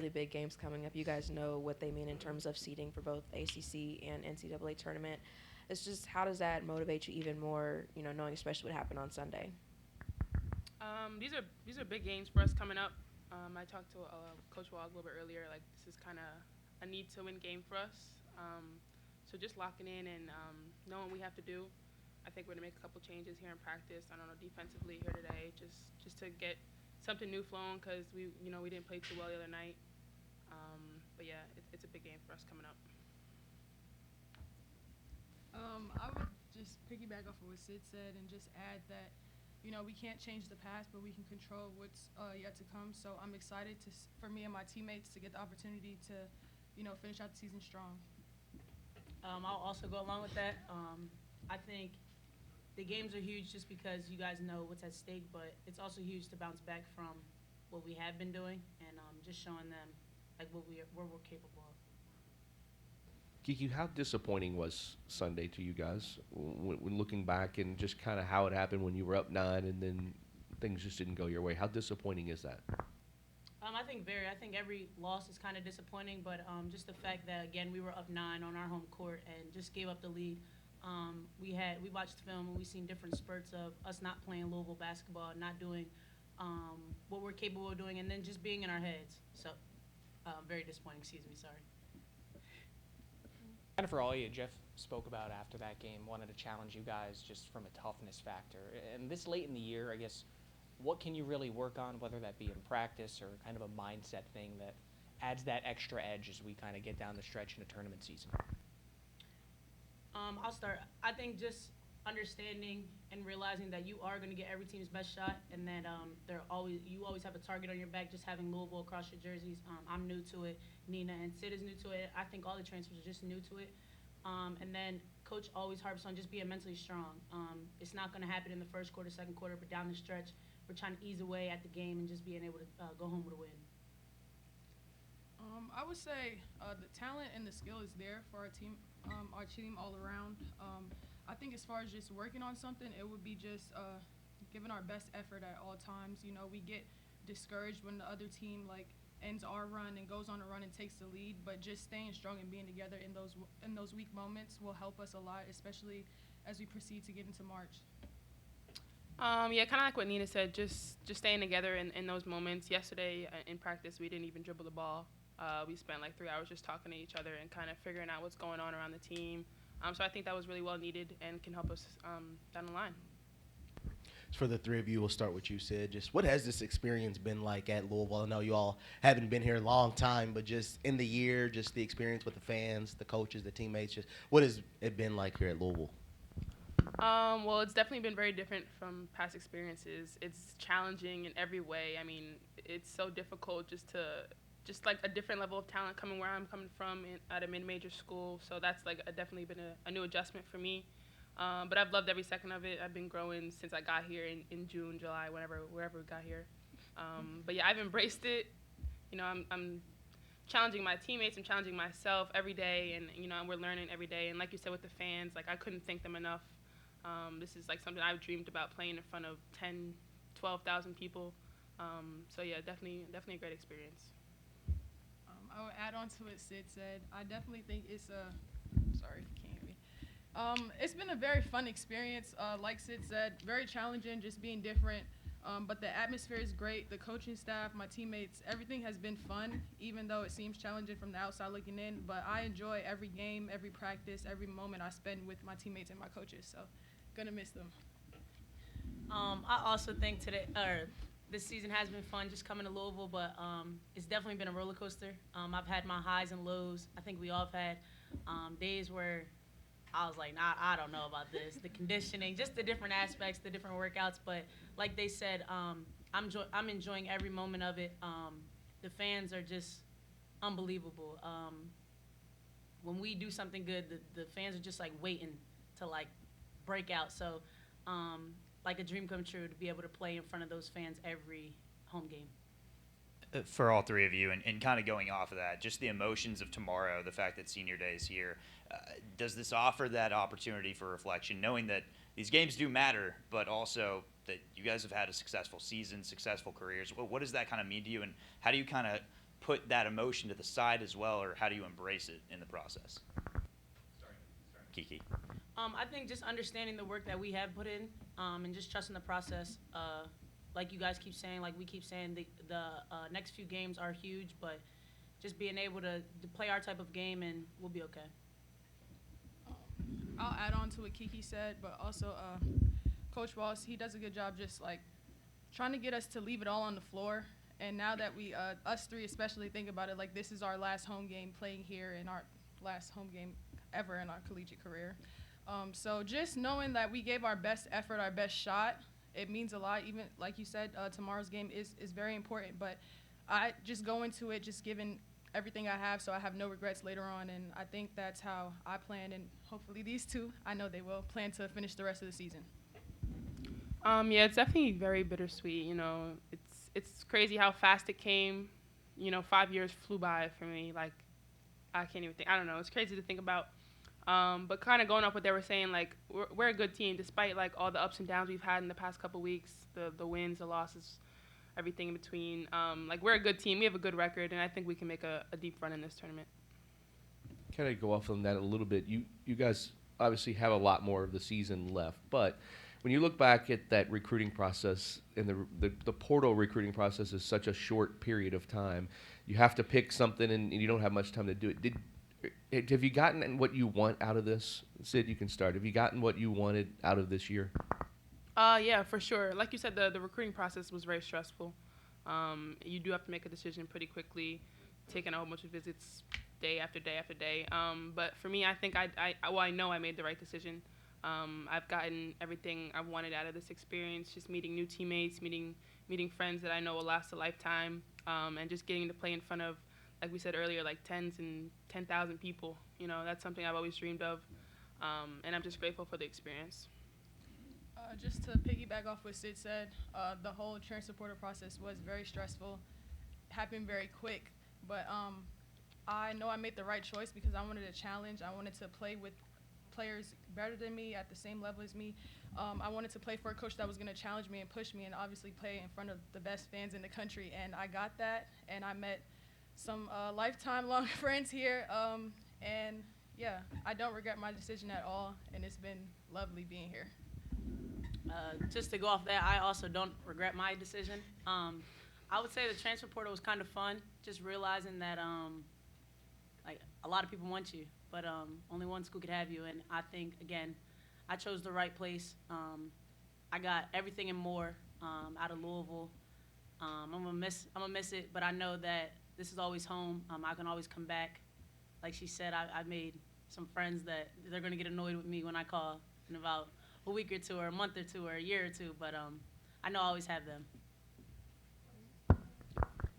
really big games coming up. You guys know what they mean in terms of seeding for both ACC and NCAA tournament. It's just how does that motivate you even more, knowing especially what happened on Sunday? These are big games for us coming up. I talked to Coach Wall a little bit earlier. Like this is kind of a need to win game for us. So just locking in and knowing what we have to do. I think we're gonna make a couple changes here in practice. I don't know defensively here today, just to get something new flowing because we didn't play too well the other night. But yeah, it's a big game for us coming up. I would just piggyback off of what Sid said and just add that, we can't change the past, but we can control what's yet to come. So I'm excited for me and my teammates to get the opportunity to, finish out the season strong. I'll also go along with that. I think the games are huge just because you guys know what's at stake, but it's also huge to bounce back from what we have been doing and just showing them like what we're capable of. Kiki, how disappointing was Sunday to you guys when looking back and just kind of how it happened when you were up 9 and then things just didn't go your way? How disappointing is that? I think very. I think every loss is kind of disappointing, but just the fact that again we were up 9 on our home court and just gave up the lead. We watched film and we seen different spurts of us not playing Louisville basketball, not doing what we're capable of doing, and then just being in our heads. So very disappointing. Excuse me. Sorry. Kind of for all you, Jeff spoke about after that game, wanted to challenge you guys just from a toughness factor. And this late in the year, I guess, what can you really work on, whether that be in practice or kind of a mindset thing that adds that extra edge as we kind of get down the stretch in a tournament season? I'll start. I think just understanding and realizing that you are going to get every team's best shot, and that you always have a target on your back. Just having Louisville across your jerseys. I'm new to it. Nina and Sid is new to it. I think all the transfers are just new to it. And then Coach always harps on just being mentally strong. It's not going to happen in the first quarter, second quarter, but down the stretch, we're trying to ease away at the game and just being able to go home with a win. I would say the talent and the skill is there for our team all around. I think as far as just working on something, it would be just giving our best effort at all times. We get discouraged when the other team ends our run and goes on a run and takes the lead, but just staying strong and being together in those weak moments will help us a lot, especially as we proceed to get into March. Yeah, kind of like what Nina said, just staying together in those moments. Yesterday in practice, we didn't even dribble the ball. We spent like 3 hours just talking to each other and kind of figuring out what's going on around the team. So I think that was really well needed and can help us down the line. For the three of you, we'll start with you, Sid. Just what has this experience been like at Louisville? I know you all haven't been here a long time, but just in the year, just the experience with the fans, the coaches, the teammates, just what has it been like here at Louisville? Well, it's definitely been very different from past experiences. It's challenging in every way. I mean, it's so difficult just like a different level of talent coming where I'm coming from at a mid-major school. So that's definitely been a new adjustment for me. But I've loved every second of it. I've been growing since I got here in June, July, wherever we got here. But yeah, I've embraced it. I'm challenging my teammates. I'm challenging myself every day, and we're learning every day. And like you said with the fans, I couldn't thank them enough. This is something I've dreamed about, playing in front of 10, 12,000 people. So yeah, definitely a great experience. I would add on to what Sid said. I definitely think sorry if you can't hear me. It's been a very fun experience. Like Sid said, very challenging, just being different. But the atmosphere is great. The coaching staff, my teammates, everything has been fun, even though it seems challenging from the outside looking in. But I enjoy every game, every practice, every moment I spend with my teammates and my coaches. So, gonna miss them. I also think this season has been fun just coming to Louisville, but it's definitely been a roller coaster. I've had my highs and lows. I think we all have had days where I was like, nah, I don't know about this. The conditioning, just the different aspects, the different workouts. But like they said, I'm enjoying every moment of it. The fans are just unbelievable. When we do something good, the fans are just waiting to break out. So like a dream come true to be able to play in front of those fans every home game. For all three of you, and kind of going off of that, just the emotions of tomorrow, the fact that senior day is here, does this offer that opportunity for reflection, knowing that these games do matter, but also that you guys have had a successful season, successful careers? What does that kind of mean to you, and how do you kind of put that emotion to the side as well, or how do you embrace it in the process? Kiki. I think just understanding the work that we have put in, and just trusting the process. Like you guys keep saying, like we keep saying, the next few games are huge, but just being able to play our type of game and we'll be okay. I'll add on to what Kiki said, but also Coach Boss, he does a good job just like trying to get us to leave it all on the floor. And now that we, us three especially, think about it, like this is our last home game playing here and our last home game ever in our collegiate career. So just knowing that we gave our best effort, our best shot, it means a lot. Even like you said, tomorrow's game is very important. But I just go into it just giving everything I have, so I have no regrets later on. And I think that's how I plan, and hopefully these two, I know they will, plan to finish the rest of the season. Yeah, it's definitely very bittersweet. You know, it's crazy how fast it came. You know, 5 years flew by for me. Like, I can't even think. I don't know. It's crazy to think about. But kind of going off what they were saying, like we're a good team despite like all the ups and downs we've had in the past couple weeks, the wins, the losses, everything in between. Like we're a good team. We have a good record, and I think we can make a deep run in this tournament. Kind of go off on that a little bit. You guys obviously have a lot more of the season left, but when you look back at that recruiting process and the portal recruiting process is such a short period of time, you have to pick something and you don't have much time to do it. Have you gotten what you want out of this? Sid, you can start. Have you gotten what you wanted out of this year? Yeah, for sure. Like you said, the recruiting process was very stressful. You do have to make a decision pretty quickly, taking a whole bunch of visits day after day after day. But for me, I think I know I made the right decision. I've gotten everything I wanted out of this experience, just meeting new teammates, meeting friends that I know will last a lifetime, and just getting to play in front of, like we said earlier, like tens and 10,000 people. You know, that's something I've always dreamed of, and I'm just grateful for the experience. Just to piggyback off what Sid said, the whole transfer portal process was very stressful, happened very quick, but I know I made the right choice because I wanted a challenge. I wanted to play with players better than me at the same level as me. I wanted to play for a coach that was going to challenge me and push me and obviously play in front of the best fans in the country, and I got that, and I met some lifetime long friends here, and yeah, I don't regret my decision at all, and it's been lovely being here. Just to go off that, I also don't regret my decision. I would say the transfer portal was kind of fun, just realizing that like a lot of people want you, but only one school could have you, and I think, again, I chose the right place. I got everything and more out of Louisville. I'm gonna miss it, but I know that this is always home. I can always come back. Like she said, I made some friends that they're gonna get annoyed with me when I call in about a week or two or a month or two or a year or two, but I know I always have them.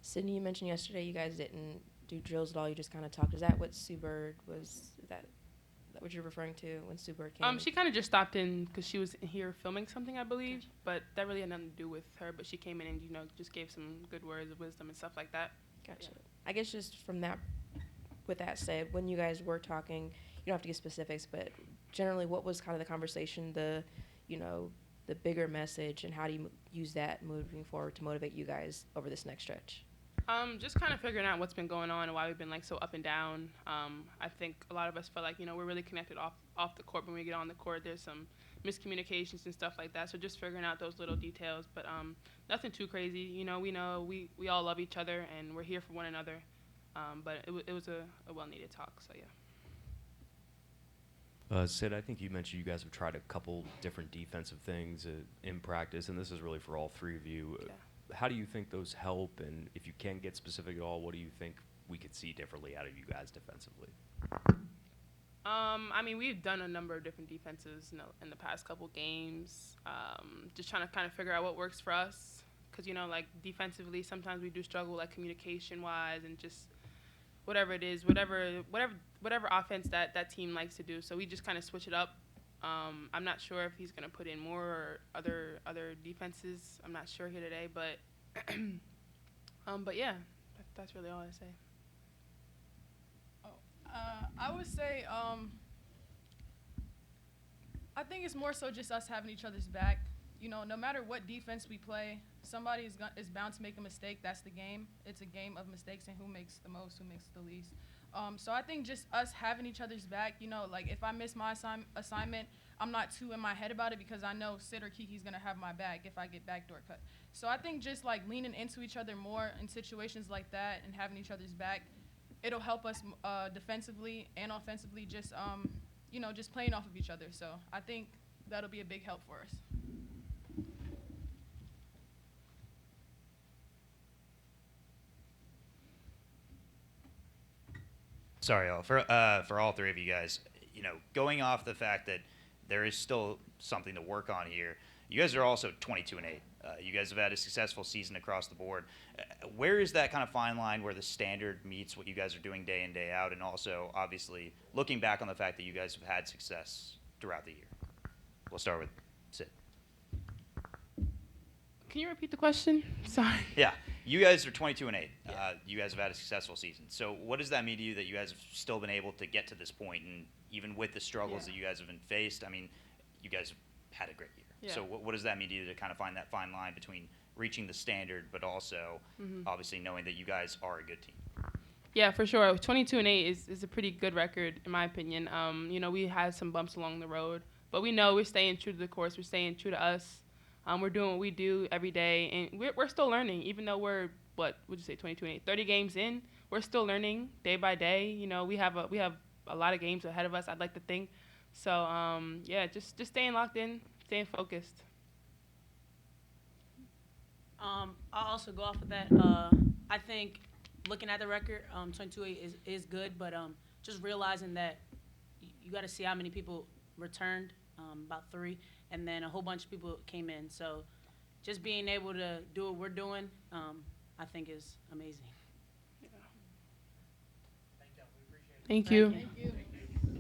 Sydney, you mentioned yesterday you guys didn't do drills at all. You just kind of talked. Is that what Sue Bird was? Is that what you're referring to when Sue Bird came? She kind of just stopped in because she was here filming something, I believe, gotcha. But that really had nothing to do with her. But she came in and, you know, just gave some good words of wisdom and stuff like that. Gotcha. Yeah. I guess just from that, with that said, when you guys were talking, you don't have to give specifics, but generally, what was kind of the conversation, the bigger message, and how do you use that moving forward to motivate you guys over this next stretch? Just kind of figuring out what's been going on and why we've been like so up and down. I think a lot of us feel like, we're really connected off the court. When we get on the court, there's some miscommunications and stuff like that. So just figuring out those little details, but nothing too crazy. We all love each other and we're here for one another. But it was a well-needed talk. So yeah. Sid, I think you mentioned you guys have tried a couple different defensive things in practice, and this is really for all three of you. Yeah. How do you think those help, and if you can get specific at all, what do you think we could see differently out of you guys defensively? We've done a number of different defenses in the past couple games, just trying to kind of figure out what works for us, because, defensively, sometimes we do struggle, like, communication-wise and just whatever it is, whatever offense that team likes to do. So we just kind of switch it up. I'm not sure if he's going to put in more or other defenses. I'm not sure here today, but but yeah, that's really all I say. I would say I think it's more so just us having each other's back. no matter what defense we play, somebody is bound to make a mistake. That's the game. It's a game of mistakes and who makes the most, who makes the least. So I think just us having each other's back, like if I miss my assignment, I'm not too in my head about it because I know Sid or Kiki's going to have my back if I get backdoor cut. So I think just like leaning into each other more in situations like that and having each other's back, it'll help us defensively and offensively just, just playing off of each other. So I think that'll be a big help for us. Sorry, all for all three of you guys. Going off the fact that there is still something to work on here. You guys are also 22-8. You guys have had a successful season across the board. Where is that kind of fine line where the standard meets what you guys are doing day in, day out, and also obviously looking back on the fact that you guys have had success throughout the year? We'll start with Sid. Can you repeat the question? Sorry. Yeah, you guys are 22-8. You guys have had a successful season. So what does that mean to you that you guys have still been able to get to this point, and even with the struggles that you guys have been faced? I mean, you guys have had a great year. Yeah. So what does that mean to you to kind of find that fine line between reaching the standard, but also obviously knowing that you guys are a good team? Yeah, for sure. 22-8 is a pretty good record in my opinion. We had some bumps along the road, but we know we're staying true to the course. We're staying true to us. We're doing what we do every day, and we're still learning. Even though we're 30 games in, we're still learning day by day. We have a lot of games ahead of us, I'd like to think. So just staying locked in, staying focused. I'll also go off of that. I think looking at the record, 22-8 is good, but just realizing that you got to see how many people returned, about 3, and then a whole bunch of people came in. So just being able to do what we're doing, I think is amazing. Thank you. Thank you.